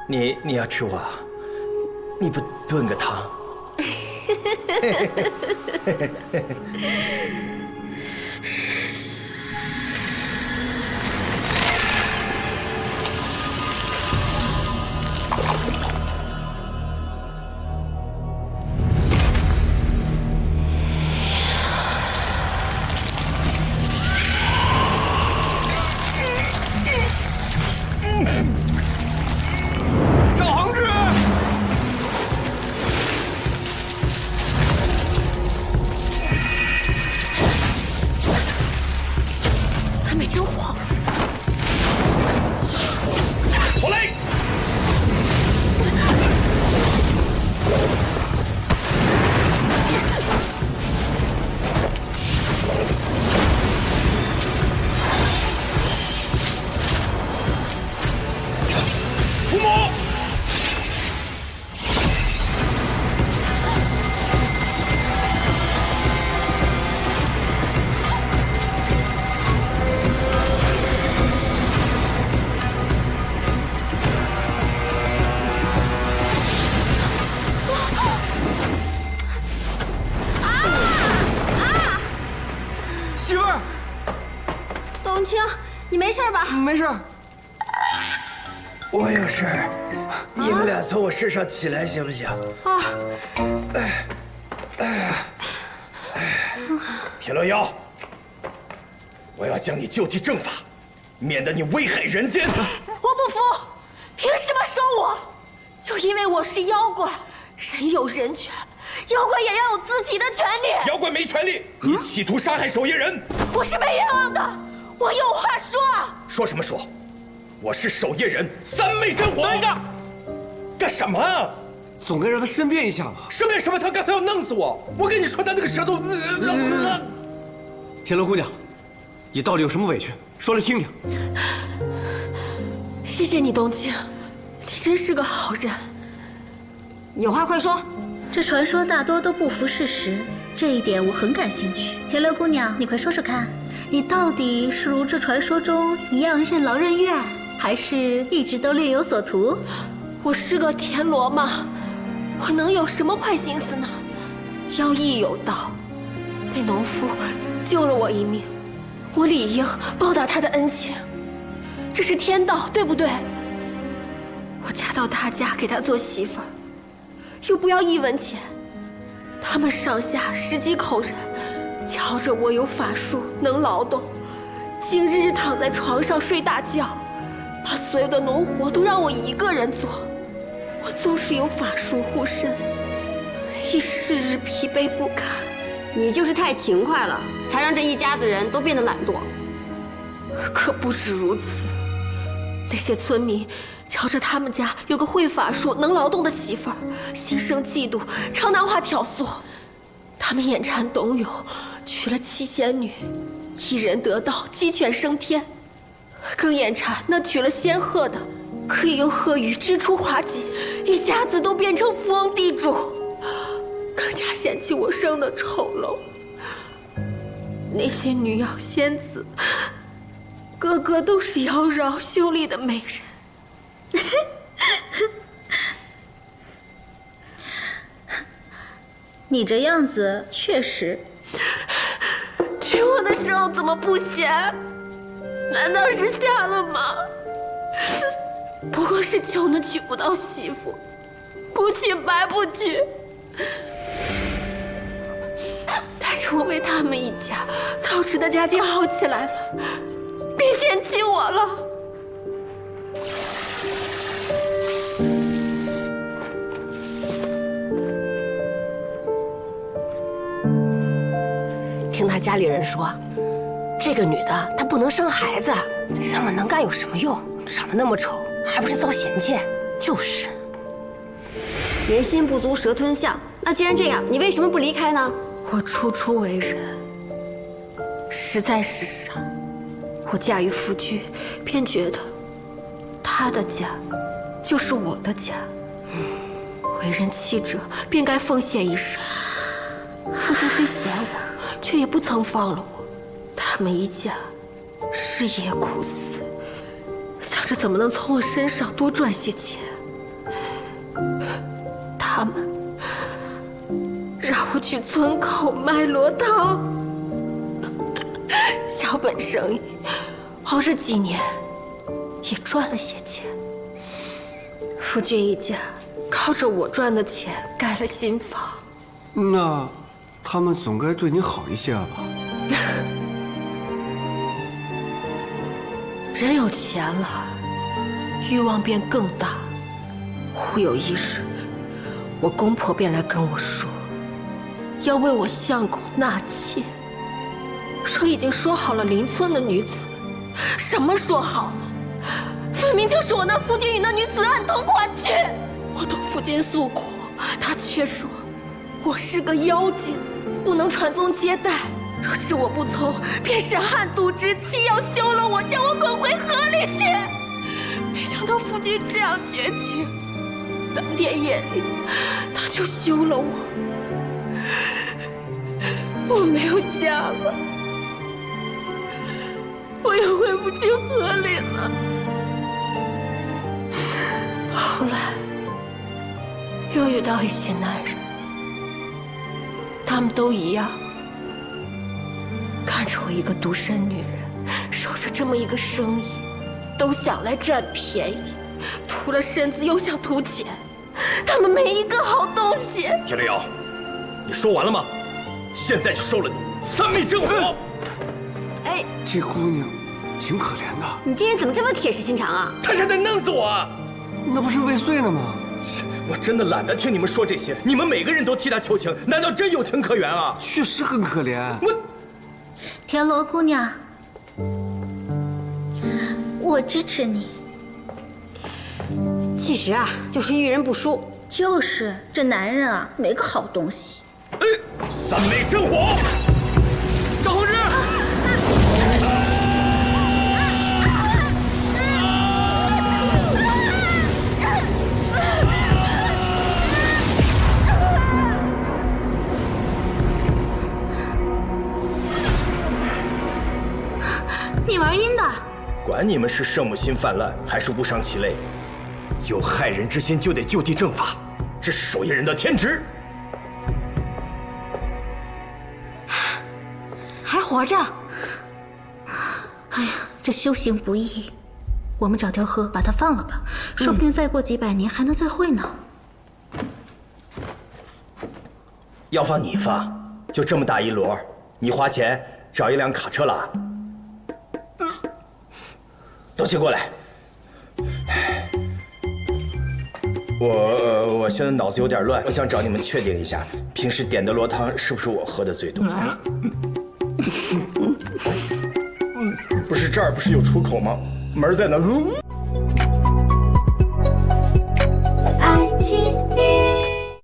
你要吃我啊？你不炖个汤？赵恒志，三昧真火，火雷！伏魔！媳妇儿，董卿，你没事吧？没事。我有事儿，你们俩从我身上起来行不行？啊，铁罗妖，我要将你就地正法，免得你危害人间。我不服，凭什么收我？就因为我是妖怪，人有人权，妖怪也要有自己的权利。妖怪没权利，你企图杀害守夜人，我是被冤枉的，我有话说。说什么说？我是守夜人，三昧真火。等一下，干什么啊？总该让他申辩一下吧？申辩什么？他刚才要弄死我！我跟你说，他那个舌头……天罗姑娘，你到底有什么委屈？说来听听。谢谢你，董卿，你真是个好人。有话快说。这传说大多都不符事实，这一点我很感兴趣。田螺姑娘，你快说说看，你到底是如这传说中一样任劳任怨，还是一直都略有所图？我是个田螺吗？我能有什么坏心思呢？妖亦有道，那农夫救了我一命，我理应报答他的恩情，这是天道，对不对？我嫁到他家给他做媳妇儿，又不要一文钱，他们上下十几口人，瞧着我有法术，能劳动，竟日日躺在床上睡大觉，把所有的农活都让我一个人做。我纵使有法术护身，亦是日日疲惫不堪。你就是太勤快了，才让这一家子人都变得懒惰。可不止如此，那些村民瞧着他们家有个会法术、能劳动的媳妇儿，心生嫉妒，常拿话挑唆。他们眼馋董永，娶了7仙女，一人得道，鸡犬升天；更眼馋那娶了仙鹤的，可以用鹤羽织出华锦，一家子都变成富翁地主。更加嫌弃我生的丑陋。那些女妖仙子，个个都是妖娆秀丽的美人。你这样子确实。娶我的时候怎么不嫌？难道是瞎了吗？不过是穷的娶不到媳妇，不娶白不娶。但是我为他们一家操持的家境好起来了，别嫌弃我了。听他家里人说，这个女的她不能生孩子，那么能干有什么用？长得那么丑，还不是遭嫌弃？就是。人心不足蛇吞象，那既然这样，你为什么不离开呢？我初初为人，实在是傻。我嫁于夫君，便觉得他的家就是我的家。为人妻者，便该奉献一生。夫君虽嫌我，却也不曾放了我。他们一家日夜苦思，想着怎么能从我身上多赚些钱。他们让我去村口卖罗汤，小本生意，熬这几年也赚了些钱。夫君一家靠着我赚的钱盖了新房。那他们总该对你好一些吧？人有钱了，欲望便更大。忽有一日，我公婆便来跟我说，要为我相公纳妾，说已经说好了邻村的女子。什么说好了？分明就是我那夫君与那女子暗通款曲。我同夫君诉苦，他却说我是个妖精，不能传宗接代。若是我不从，便是汉毒之妻，要休了我，将我滚回河里去。没想到夫君这样绝情，当天夜里他就休了我。我没有家了，我也回不去河里了。后来又遇到一些男人，他们都一样，看着我一个独身女人守着这么一个生意，都想来占便宜，图了身子又想图钱，他们没一个好东西。田六瑶，你说完了吗？现在就收了你，三昧正火。哎，这姑娘挺可怜的，你今天怎么这么铁石心肠啊？他是得弄死我啊！那不是未遂了吗？我真的懒得听你们说这些，你们每个人都替他求情，难道真有情可原啊？确实很可怜。田螺姑娘，我支持你。其实啊，就是遇人不淑。就是这男人啊，没个好东西。三昧正火，赵宏志，你玩阴的？管你们是圣母心泛滥，还是误伤其类，有害人之心就得就地正法，这是守夜人的天职。还活着？哎呀，这修行不易，我们找条河把他放了吧，说不定再过几百年还能再会呢。要放你放，就这么大一摞，你花钱找一辆卡车拉。都起过来。我现在脑子有点乱，我想找你们确定一下，平时点的罗汤是不是我喝的最多？不是这儿不是有出口吗？门在哪？爱情。